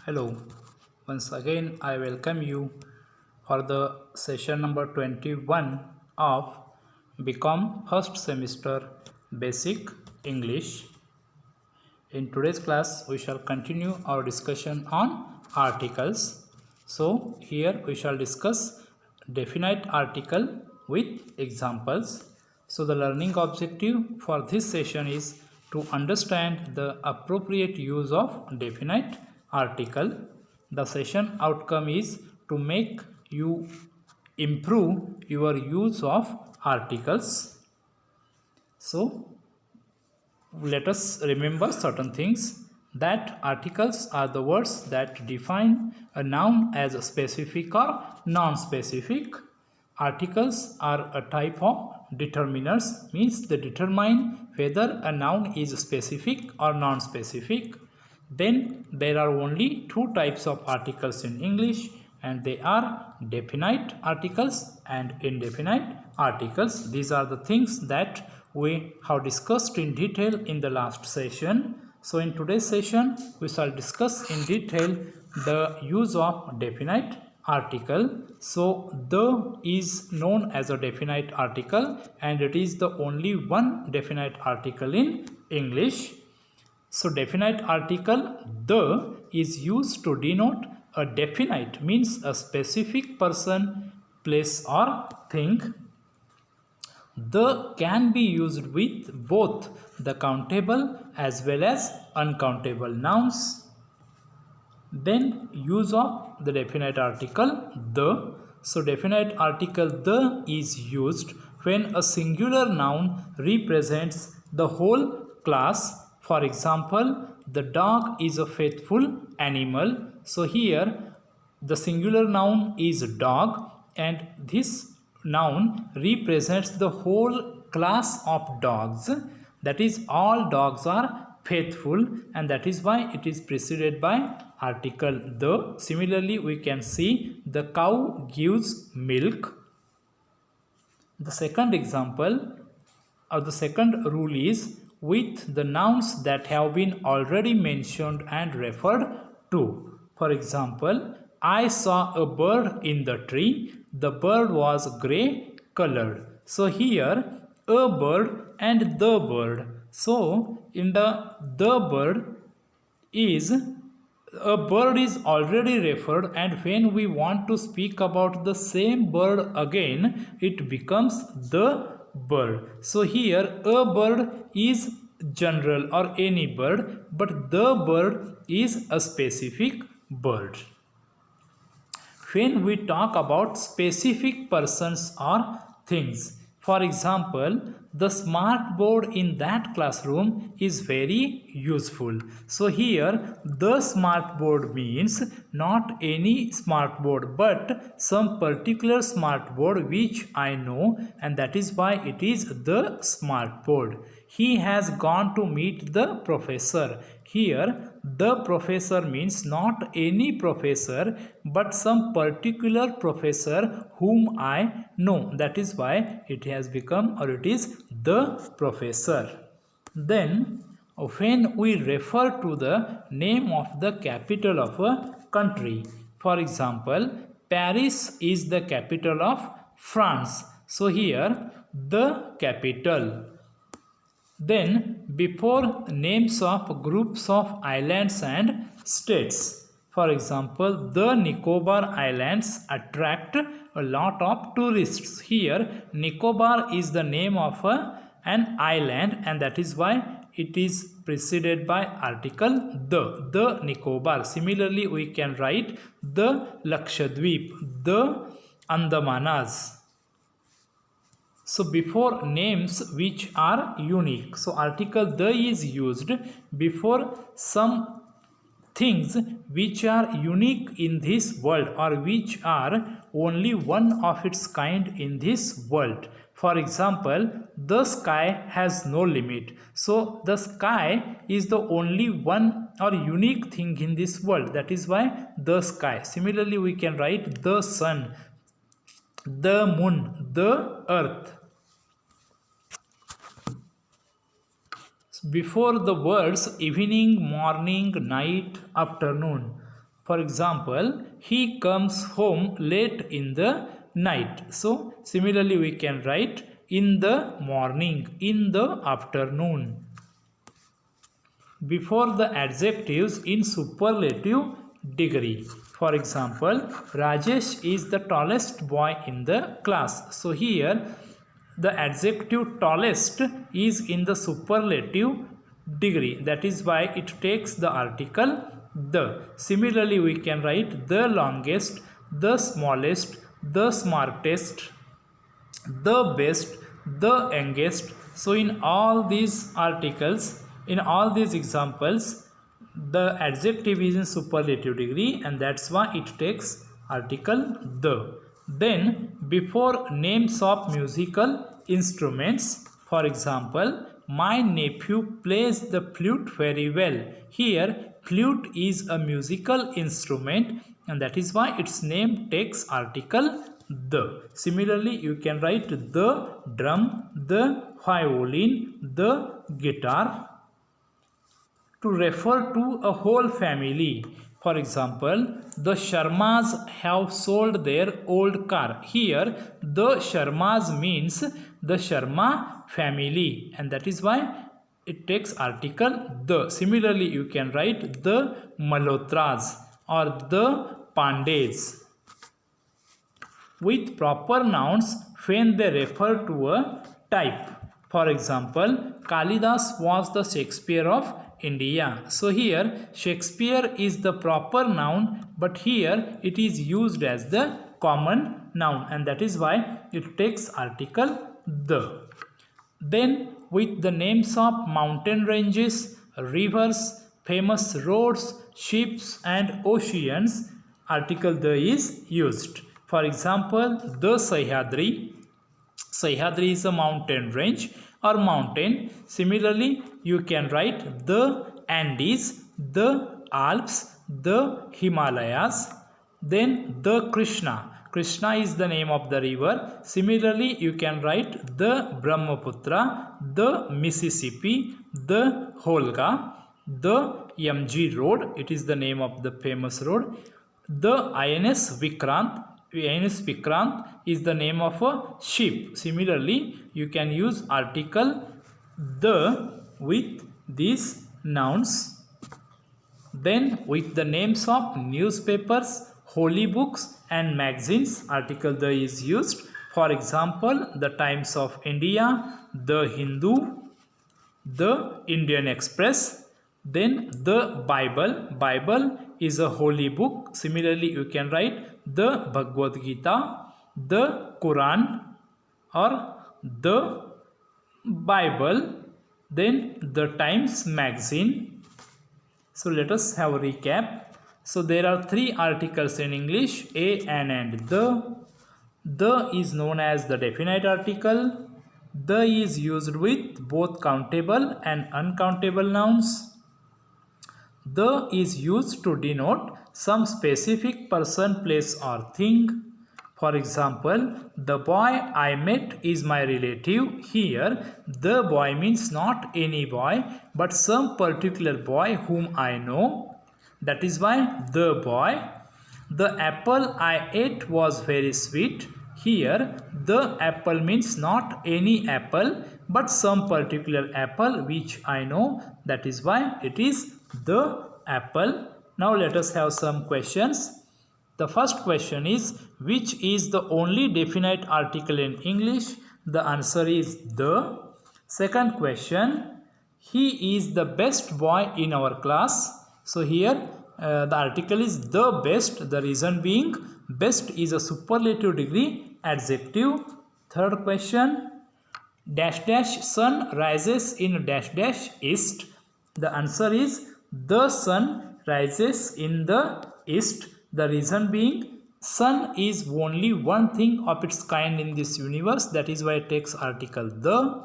Hello, once again I welcome you for the session number 21 of BCom first semester basic English. In today's class we shall continue our discussion on articles. So here we shall discuss definite article with examples. So the learning objective for this session is to understand the appropriate use of definite article. The session outcome is to make you improve your use of articles. So let us remember certain things, that articles are the words that define a noun as a specific or non-specific. Articles are a type of determiners, means they determine whether a noun is specific or non-specific. Then there are only two types of articles in English, and they are definite articles and indefinite articles. These are the things that we have discussed in detail in the last session. So in today's session we shall discuss in detail the use of definite article. So the is known as a definite article, and it is the only one definite article in English. So definite article the is used to denote a definite, means a specific person, place or thing. The can be used with both the countable as well as uncountable nouns. Then use of the definite article the. So definite article the is used when a singular noun represents the whole class. For example, the dog is a faithful animal. So here the singular noun is dog, and this noun represents the whole class of dogs. That is, all dogs are faithful, and that is why it is preceded by article the. Similarly, we can see the cow gives milk. The second example or the second rule is with the nouns that have been already mentioned and referred to. For example, I saw a bird in the tree. The bird was grey colored. So here a bird and the bird. So in the bird is a bird is already referred, and when we want to speak about the same bird again, it becomes the bird. So here a bird is general or any bird, but the bird is a specific bird. When we talk about specific persons or things, for example, the smart board in that classroom is very useful. So here the smart board means not any smart board, but some particular smart board which I know, and that is why it is the smart board. He has gone to meet the professor. Here the professor means not any professor, but some particular professor whom I know. That is why it has become, or it is the professor. Then when we refer to the name of the capital of a country, for example, Paris is the capital of France. So here the capital. Then before names of groups of islands and states, for example, the Nicobar Islands attract a lot of tourists. Here Nicobar is the name of an island, and that is why it is preceded by article the Nicobar. Similarly, we can write the Lakshadweep, the Andamanas. So before names which are unique, so article the is used before some things which are unique in this world, or which are only one of its kind in this world. For example, the sky has no limit. So the sky is the only one or unique thing in this world. That is why the sky. Similarly, we can write the sun, the moon, the earth. Before the words evening, morning, night, afternoon, For example, he comes home late in the night. So similarly we can write in the morning, in the afternoon. Before the adjectives in superlative degree. For example, Rajesh is the tallest boy in the class. So here the adjective tallest is in the superlative degree. That is why it takes the article the. Similarly, we can write the longest, the smallest, the smartest, the best, the youngest. So in all these articles, in all these examples, the adjective is in superlative degree, and that's why it takes article the. Then before names of musical instruments, for example, my nephew plays the flute very well. Here flute is a musical instrument, and that is why its name takes article the. Similarly, you can write the drum, the violin, the guitar to refer to a whole family. For example, the Sharmas have sold their old car. Here the Sharmas means the Sharma family, and that is why it takes article the. Similarly, you can write the Malhotras or the Pandes with proper nouns when they refer to a type. For example, Kalidas was the Shakespeare of India. So here Shakespeare is the proper noun, but here it is used as the common noun, and that is why it takes article the. Then with the names of mountain ranges, rivers, famous roads, ships and oceans, article the is used. For example, the Sahyadri. Sahyadri is a mountain range or mountain. Similarly, you can write the Andes, the Alps, the Himalayas. Then the Krishna. Krishna is the name of the river. Similarly, you can write the Brahmaputra, the Mississippi, the Volga, the MG Road. It is the name of the famous road. The INS Vikrant. INS Vikrant is the name of a ship. Similarly, you can use article the with these nouns. Then with the names of newspapers, holy books and magazines, article the is used. For example, the Times of India, the Hindu, the Indian Express. Then the Bible. Bible is a holy book. Similarly, you can write the Bhagavad Gita, the Quran or the Bible. Then the Times magazine. So let us have a recap. So there are three articles in English, a, an and the. The is known as the definite article. The is used with both countable and uncountable nouns. The is used to denote some specific person, place or thing. For example, the boy I met is my relative. Here, the boy means not any boy, but some particular boy whom I know. That is why the boy. The apple I ate was very sweet. Here, the apple means not any apple, but some particular apple which I know. That is why it is the apple. Now let us have some questions. The first question is, which is the only definite article in English? The answer is the. Second question, he is the best boy in our class. So here the article is the best. The reason being best is a superlative degree adjective. Third question, dash dash sun rises in dash dash east. The answer is the sun rises in the east. The reason being sun is only one thing of its kind in this universe. That is why it takes article the.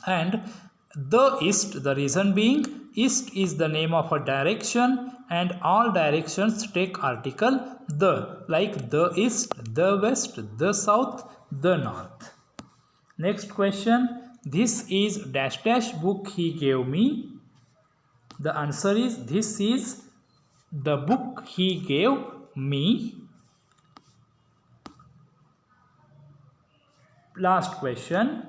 And the east, the reason being east is the name of a direction, and all directions take article the, like the east, the west, the south, the north. Next question, this is dash dash book he gave me. The answer is this is The book he gave me. Last question.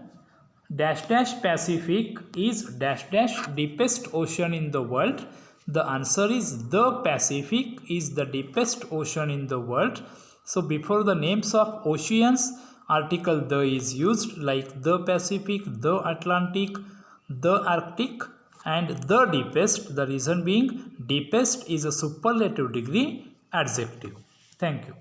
Dash dash Pacific is dash dash deepest ocean in the world. The answer is the Pacific is the deepest ocean in the world. So before the names of oceans, article the is used, like the Pacific, the Atlantic, the Arctic, and the deepest. The reason being deepest is a superlative degree adjective. Thank you.